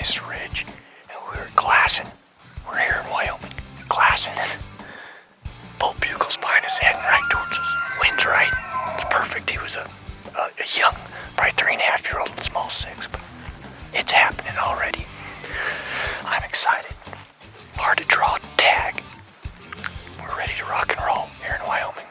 this ridge, and we were glassing. We're here in Wyoming, glassing, and bull bugle's behind us, heading right towards us. Wind's right. It's perfect. He was a young, probably 3.5-year-old, small 6, but it's happening already. I'm excited. Hard to draw a tag. We're ready to rock and roll here in Wyoming.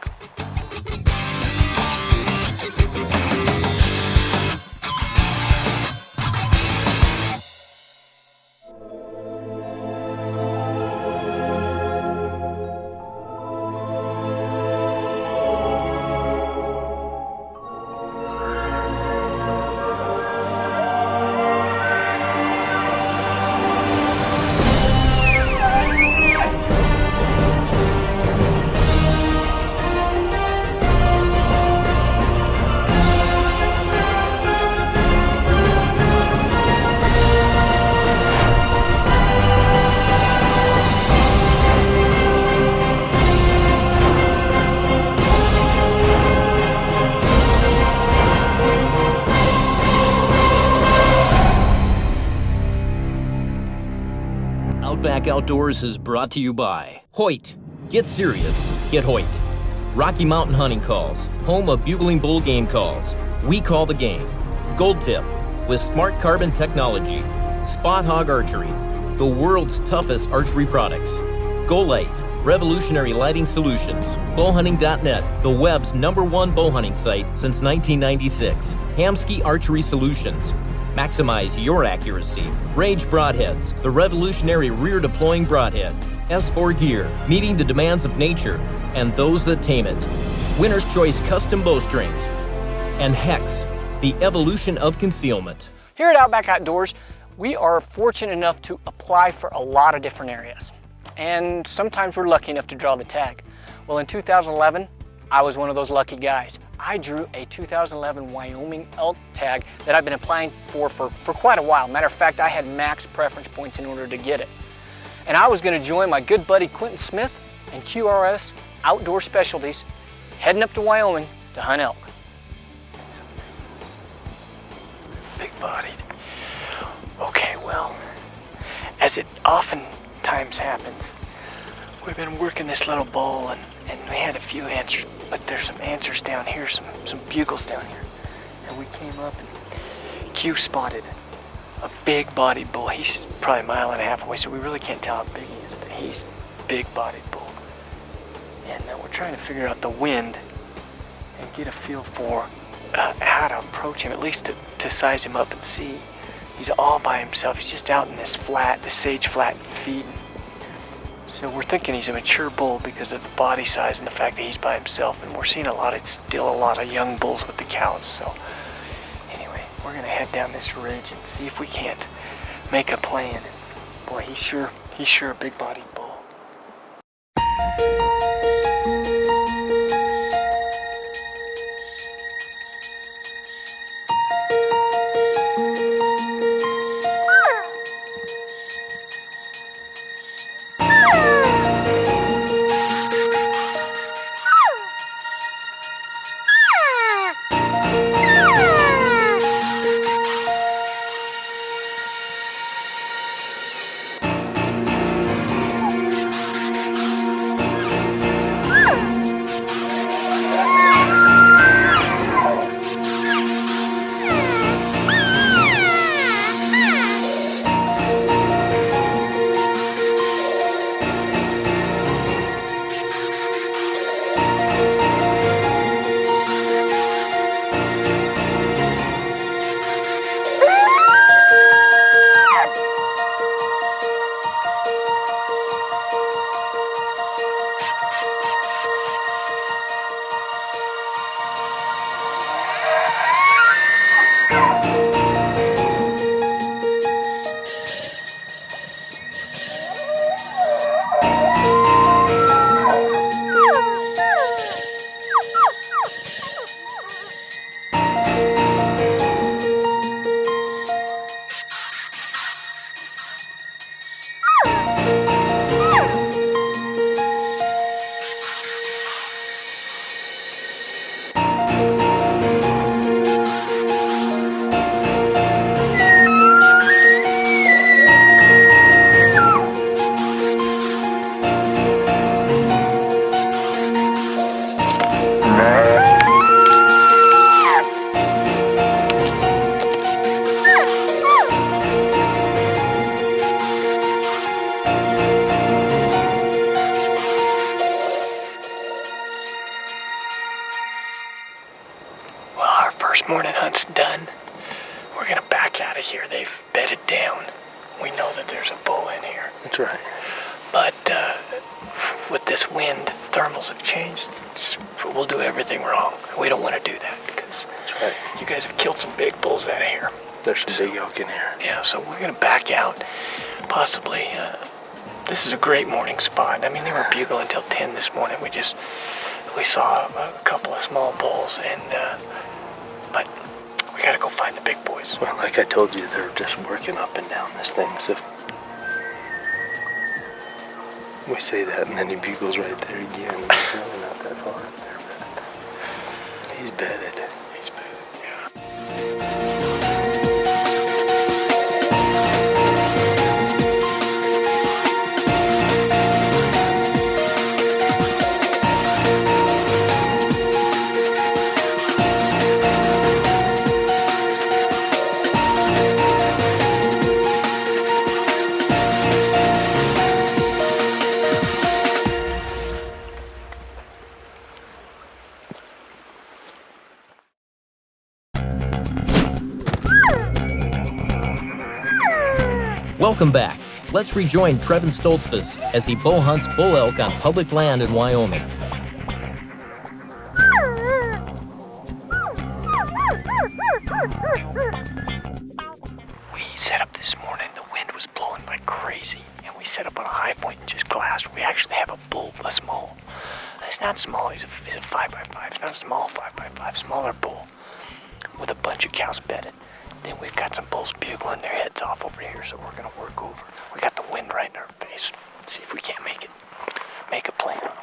Outback Outdoors is brought to you by Hoyt. Get serious, get Hoyt. Rocky Mountain Hunting Calls, home of bugling bull game calls. We call the game. Gold Tip with smart carbon technology. Spot Hog Archery, the world's toughest archery products. GoLight, revolutionary lighting solutions. Bowhunting.net, the web's #1 bow hunting site since 1996. Hamsky Archery Solutions. Maximize your accuracy. Rage Broadheads, the revolutionary rear-deploying broadhead. S4 Gear, meeting the demands of nature and those that tame it. Winner's Choice Custom Bowstrings. And Hex, the evolution of concealment. Here at Outback Outdoors, we are fortunate enough to apply for a lot of different areas. And sometimes we're lucky enough to draw the tag. Well, in 2011, I was one of those lucky guys. I drew a 2011 Wyoming elk tag that I've been applying for quite a while. Matter of fact, I had max preference points in order to get it. And I was gonna join my good buddy Quentin Smith and QRS Outdoor Specialties, heading up to Wyoming to hunt elk. Big-bodied. Okay, well, as it oftentimes happens, we've been working this little bull and we had a few answers, but there's some answers down here, some bugles down here. And we came up and Q spotted a big-bodied bull. He's probably 1.5 miles away, so we really can't tell how big he is, but he's a big-bodied bull. And we're trying to figure out the wind and get a feel for how to approach him, at least to size him up and see. He's all by himself. He's just out in this flat, this sage flat, feeding. So we're thinking he's a mature bull because of the body size and the fact that he's by himself, and we're seeing still a lot of young bulls with the cows. So anyway, we're gonna head down this ridge and see if we can't make a plan. Boy, he's sure a big-bodied bull. of here. They've bedded down. We know that there's a bull in here. That's right. But with this wind, thermals have changed. We'll do everything wrong. We don't want to do that because That's right. you guys have killed some big bulls out of here. There's some big elk in here. Yeah, so we're going to back out. Possibly. This is a great morning spot. I mean, they were bugling until 10 this morning. We saw a couple of small bulls, but we got to go find the big boys. Well, like I told you, they're just working up and down this thing, so we say that, and then he bugles right there again. He's really not that far up there, but he's bedded. He's bedded, yeah. Welcome back. Let's rejoin Trevon Stoltzfus as he bow hunts bull elk on public land in Wyoming. We set up this morning. The wind was blowing like crazy, and we set up on a high point and just glassed. We actually have a bull, a small. It's not small. He's a 5x5. It's not a small 5x5. Smaller bull with a bunch of cows bedded. Then we've got some bulls bugling their heads off over here, so we're gonna work over. We got the wind right in our face. See if we can't make a play on them.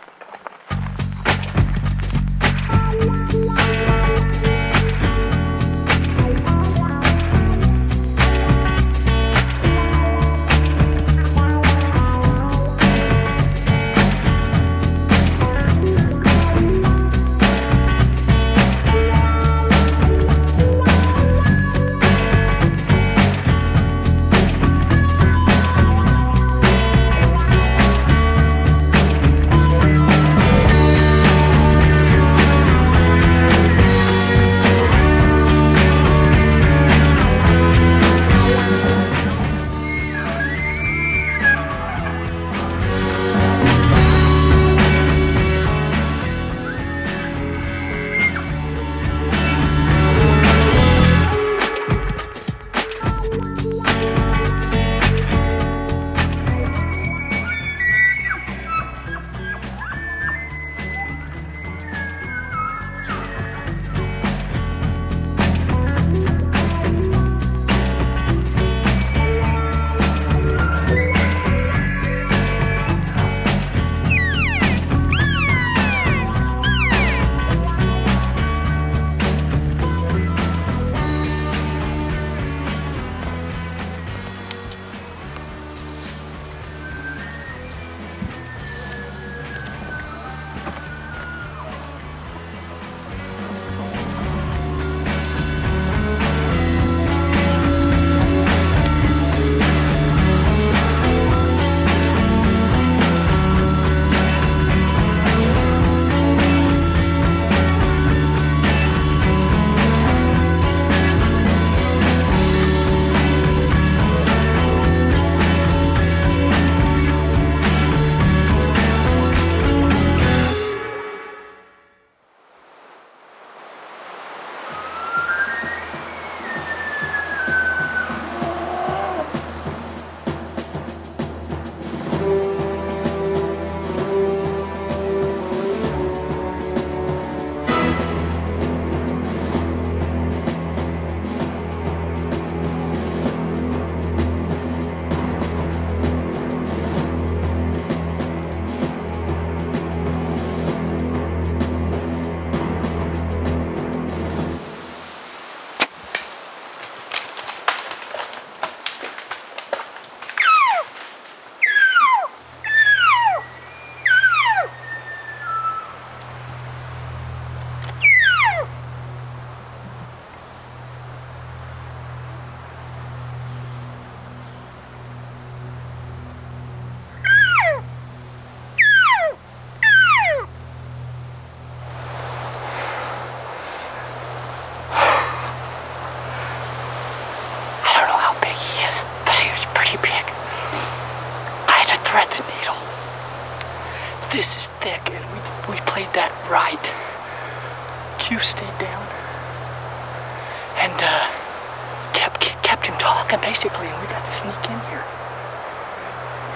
talking basically, and we got to sneak in here.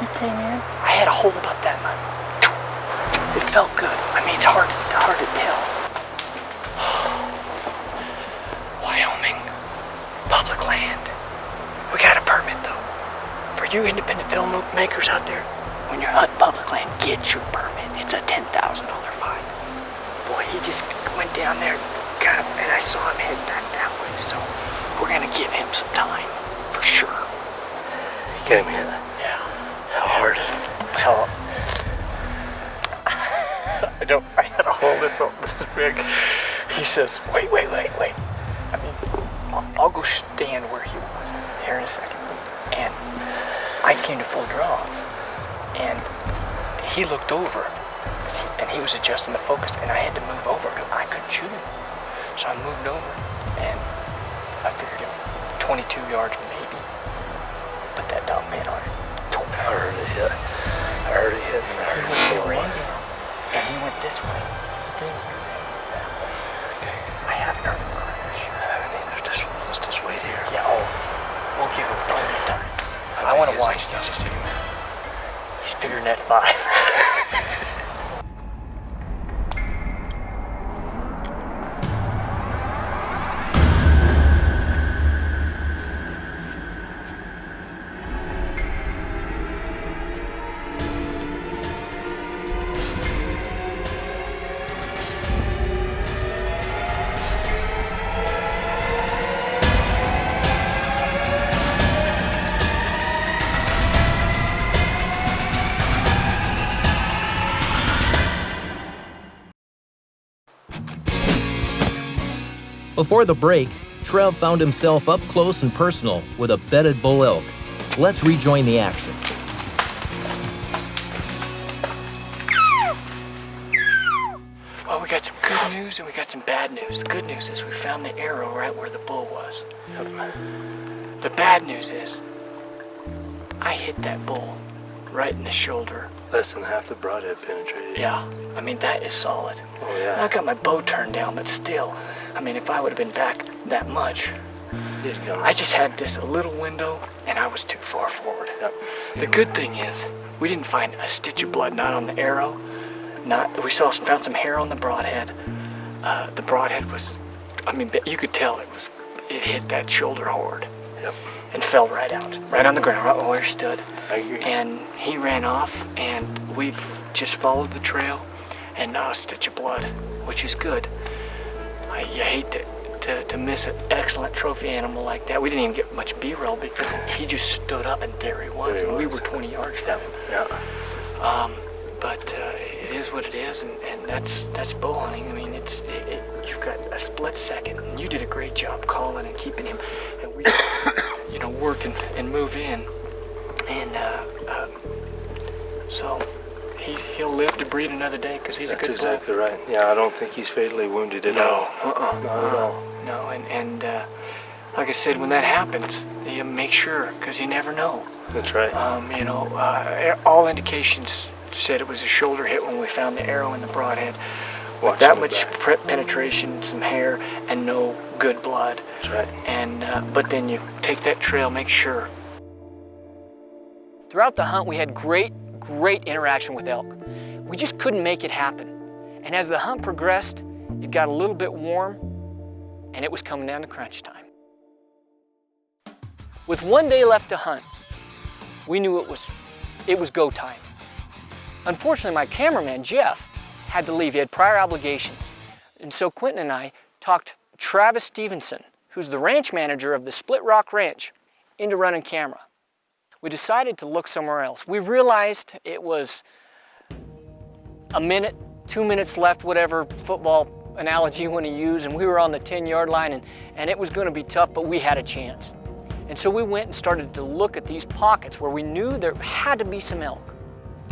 He came in. I had a hole about that much. It felt good. I mean, it's hard to tell. Wyoming, public land. We got a permit though. For you independent filmmakers out there, when you're hunting public land, get your permit. It's a $10,000 fine. Boy, he just went down there, got him, and I saw him head back that way. So we're gonna give him some time, for sure. He came in. Yeah. How hard? Hell, I had a hole this big. He says, wait. I mean, I'll go stand where he was here in a second. And I came to full draw. And he looked over, and he was adjusting the focus, and I had to move over because I couldn't shoot him. So I moved over, and I figured it 22 yards maybe. But that dog bit on it. I heard it hit. I heard it hit. He ran down, and he went this way. Then he ran that way. Okay. I haven't heard him crash. I haven't either. Let's just wait here. Yeah, we'll give him plenty of time. I want to watch this. He's bigger than that 5. Before the break, Trev found himself up close and personal with a bedded bull elk. Let's rejoin the action. Well, we got some good news and we got some bad news. The good news is we found the arrow right where the bull was. The bad news is I hit that bull right in the shoulder. Less than half the broadhead penetrated. Yeah, I mean, that is solid. Oh, yeah. I got my bow turned down, but still, I mean, if I would have been back that much, I just had this little window and I was too far forward. Yep. The good thing is we didn't find a stitch of blood, not on the arrow. We found some hair on the broadhead. The broadhead was, I mean, you could tell it hit that shoulder hard. Yep. And fell right out, right on the ground, right where he stood. I agree. And he ran off, and we've just followed the trail, and not a stitch of blood, which is good. You hate to miss an excellent trophy animal like that. We didn't even get much B-roll because he just stood up, and there he was, and we were 20 yards from him. Yeah. But it is what it is, and that's bow hunting. I mean, you've got a split second, and you did a great job calling and keeping him, and we, work and move in, and so he'll live to breed another day because he's a good bull. That's exactly right. Yeah, I don't think he's fatally wounded at all. Not at all. No, and like I said, when that happens, you make sure because you never know. That's right. All indications said it was a shoulder hit when we found the arrow in the broadhead. With Watch that the much penetration, some hair, and no good blood. That's right. And but then you take that trail, make sure. Throughout the hunt, we had great interaction with elk. We just couldn't make it happen. And as the hunt progressed, it got a little bit warm, and it was coming down to crunch time. With 1 day left to hunt, we knew it was go time. Unfortunately, my cameraman, Jeff, had to leave. He had prior obligations. And so Quentin and I talked Travis STEVENSON, who's the ranch manager of the Split Rock Ranch, into running camera. We decided to look somewhere else. We realized it was a minute, 2 minutes left, whatever football analogy you want to use, and we were on the 10-yard line, and it was going to be tough, but we had a chance. And so we went and started to look at these pockets where we knew there had to be some elk.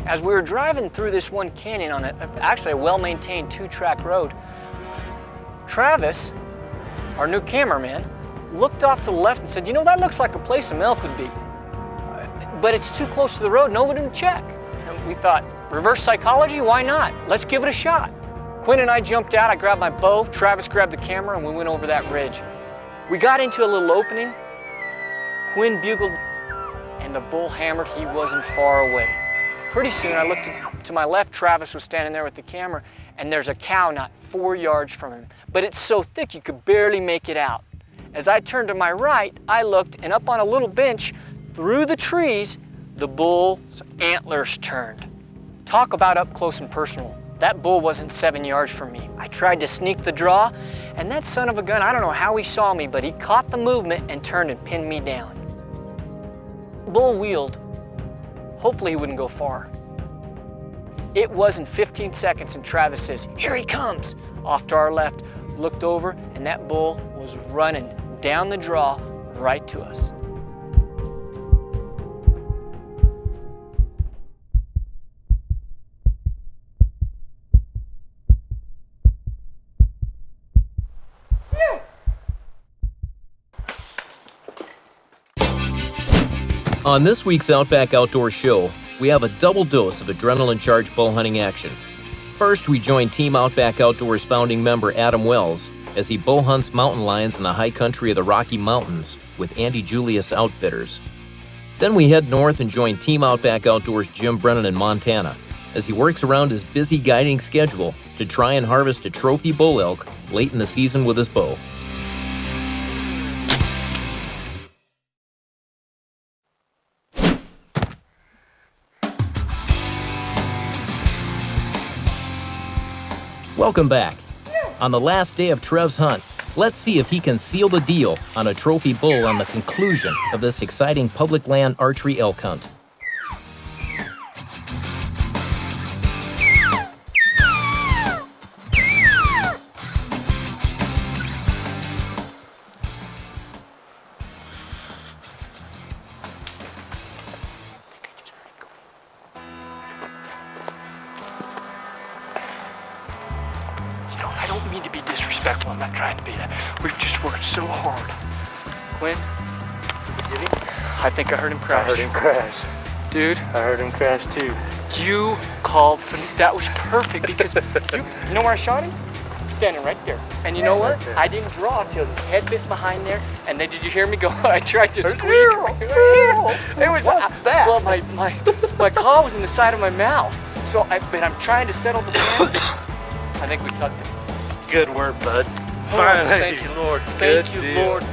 As we were driving through this one canyon on actually a well-maintained 2-track road, Travis, our new cameraman, looked off to the left and said, that looks like a place some elk would be. But it's too close to the road, no one didn't check. And we thought, reverse psychology, why not? Let's give it a shot. Quinn and I jumped out, I grabbed my bow, Travis grabbed the camera, and we went over that ridge. We got into a little opening, Quinn bugled, and the bull hammered. He wasn't far away. Pretty soon I looked to my left. Travis was standing there with the camera, and there's a cow not 4 yards from him, but it's so thick you could barely make it out. As I turned to my right, I looked, and up on a little bench through the trees, the bull's antlers turned. Talk about up close and personal. That bull wasn't 7 yards from me. I tried to sneak the draw, and that son of a gun, I don't know how he saw me, but he caught the movement and turned and pinned me down. Bull wheeled. Hopefully he wouldn't go far. It wasn't 15 seconds, and Travis says, "Here he comes." Off to our left, looked over, and that bull was running down the draw right to us. On this week's Outback Outdoors show, we have a double dose of adrenaline-charged bull hunting action. First, we join Team Outback Outdoors founding member Adam Wells as he bull hunts mountain lions in the high country of the Rocky Mountains with Andy Julius Outfitters. Then we head north and join Team Outback Outdoors Jim Brennan in Montana as he works around his busy guiding schedule to try and harvest a trophy bull elk late in the season with his bow. Welcome back. On the last day of Trev's hunt, let's see if he can seal the deal on a trophy bull on the conclusion of this exciting public land archery elk hunt. I don't mean to be disrespectful. I'm not trying to be that. We've just worked so hard. Quinn, I think I heard him crash. I heard him crash. Dude, I heard him crash too. you called for that. Was perfect because you know where I shot him? Standing right there. And you know what? Right there. I didn't draw till his head bit behind there. And then did you hear me go? I tried to squeak. It was What's that? Well, my claw was in the side of my mouth. So but I'm trying to settle the plan. I think we tucked it. Good work, bud. Oh, Finally. thank you, Lord. Good Thank you, deal. Lord.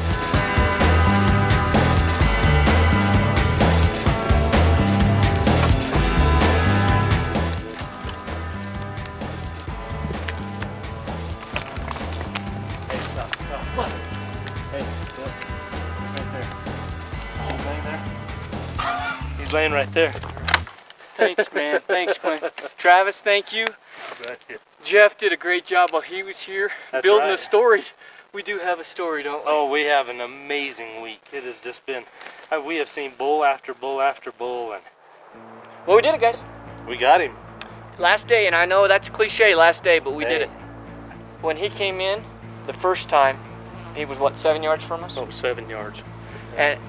He's laying right there. Thanks, man. Thanks, Quinn. Travis, thank you. Gotcha. Jeff did a great job while he was here That's building right. the story. We do have a story, don't we? Oh, we have an amazing week. It has just been, we have seen bull after bull after bull, and Well, we did it, guys. we got him. Last day, and I know that's a cliche, last day, but we did Hey. it. When he came in the first time, he was, what, 7 yards from us? Oh, 7 yards. And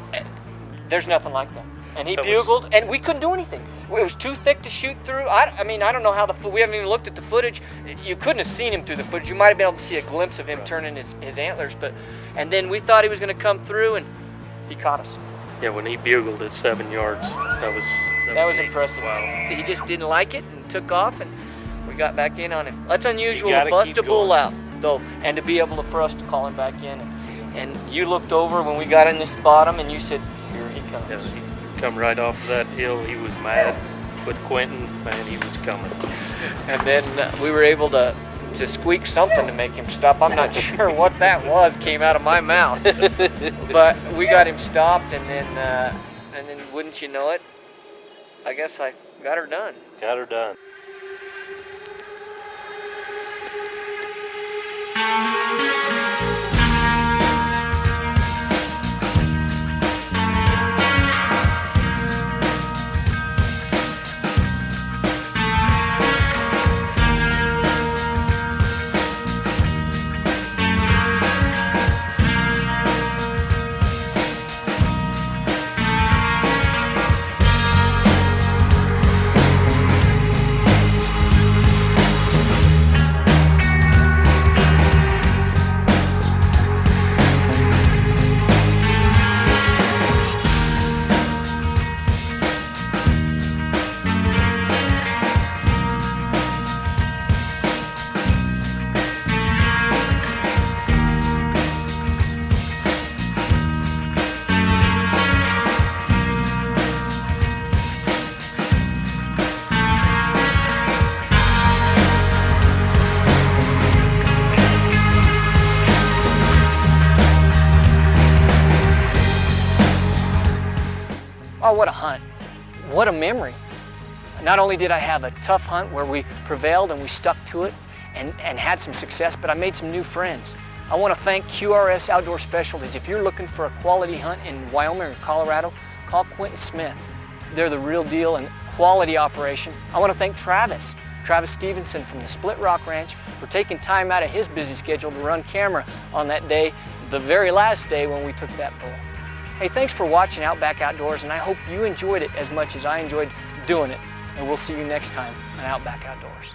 there's nothing like that. And he That was- bugled, and we couldn't do anything. It was too thick to shoot through. I mean, I don't know how we haven't even looked at the footage. You couldn't have seen him through the footage. You might have been able to see a glimpse of him turning his antlers, and then we thought he was going to come through, and he caught us. Yeah, when he bugled at 7 yards, that was was impressive. Wow. He just didn't like it and took off, and we got back in on him. That's unusual You to gotta bust keep a bull going. out, though, and to be able for us to call him back in. And you looked over when we got in this bottom, and you said, "Here he comes." Yeah, he come right off of that hill. He was mad with Quentin, man, he was coming. And then we were able to squeak something to make him stop. I'm not sure what that was, came out of my mouth. But we got him stopped, and then wouldn't you know it, I guess I got her done. Got her done. Oh, what a hunt. What a memory. Not only did I have a tough hunt where we prevailed and we stuck to it and had some success, but I made some new friends. I want to thank QRS Outdoor Specialties. If you're looking for a quality hunt in Wyoming or Colorado, call Quentin Smith. They're the real deal and quality operation. I want to thank Travis STEVENSON from the Split Rock Ranch for taking time out of his busy schedule to run camera on that day, the very last day when we took that bull. Hey, thanks for watching Outback Outdoors, and I hope you enjoyed it as much as I enjoyed doing it. And we'll see you next time on Outback Outdoors.